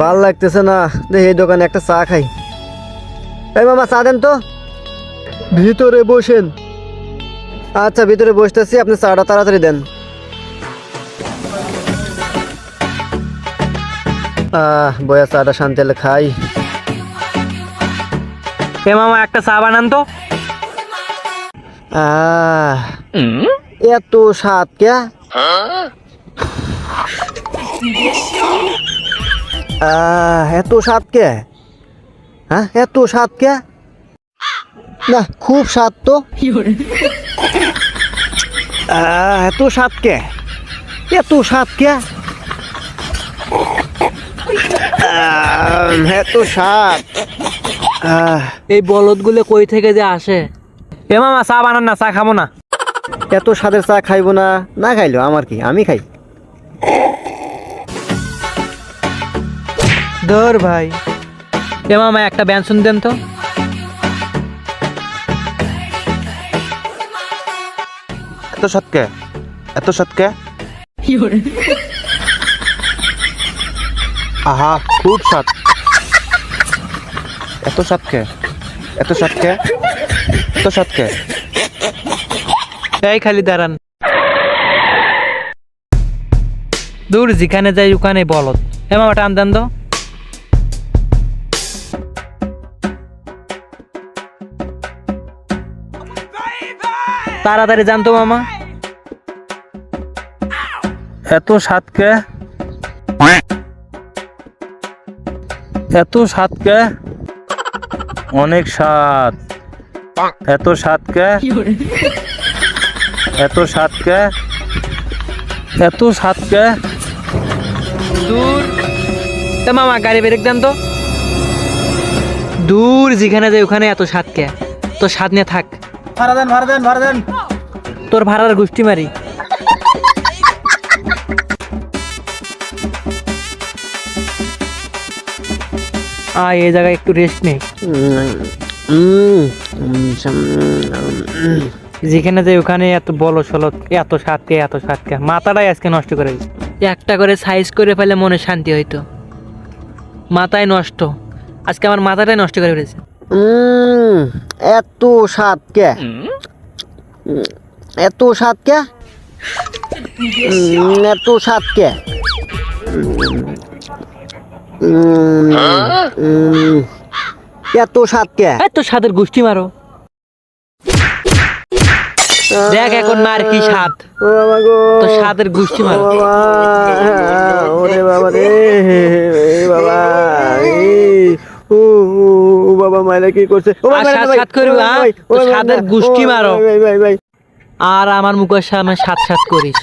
ভাল লাগতেছে না, দেখি এই দোকানে একটা চা খাই। এই মামা চা দেন তো। ভিতরে বসেন। আচ্ছা ভিতরে বসতেছি, আপনি চাটা তাড়াতাড়ি দেন। বয়া চাটা শান্তি হলে খাই। এ মামা একটা চা বানান তো। এত স্বাদ কে? এত স্বাদ কে? হ্যাঁ এত স্বাদ কে? না খুব স্বাদ তো। এত স্বাদ কে? এত স্বাদ কে? এত স্বাদ। এই বলদগুলো কই থেকে যে আসে। এ মামা চা বানান না, চা খাবো না। এত স্বাদের চা খাইবো না? না খাইলো আমার কি, আমি খাই। ধর ভাই। এ মামা একটা ব্যঞ্জন দেন তো। এত সৎকে, এত সৎকে। আহা খুব স্বাদ। এত সৎকে, এত সৎকে, এত সৎকে। এই খালি দাঁড়ান। দূর যেখানে যাই ওখানে বলদ। এ মামা টান দেন তো। তাড়াতাড়ি যান তো মামা। এত স্বাদকে, এত স্বাদকে, অনেক স্বাদ। এত স্বাদকে, এত স্বাদকে, এত স্বাদকে। দূর। এ মামা গাড়ি ব্রেক দেন তো। দূর যেখানে যাই ওখানে এত স্বাদ কে? তো স্বাদ নিয়ে থাক। ভাড়া দেন, ভাড়া দেন, ভাড়া দেন। তোর ভাড়ার গোষ্ঠী মারি। এই জায়গায় একটু রেস্ট নেই। যেখানে যাই ওখানে এত বলো সলো, এত স্বাদকে, এত স্বাদকে। মাথাটাই আজকে নষ্ট করে দিচ্ছে। একটা করে সাইজ করে ফেলে মনে শান্তি হইতো। মাথায় নষ্ট, আজকে আমার মাথাটাই নষ্ট করে ফেলেছে। এত স্বাদ কে? এত স্বাদ কে? এত স্বাদ কে? এত স্বাদ কে? এত স্বাদের গোষ্ঠী মারো। দেখ এখন মার কি স্বাদ। ও বাবা গো, তো স্বাদের গোষ্ঠী ও মারো। বাবা, ওরে বাবা রে, বাবা, ও বাবা মাইলা কি করছে? ও আর সাত করবি, তো স্বাদের গোষ্ঠী মারো। ভাই ভাই ভাই। আর আমার মুখের সামনে সাত করিস।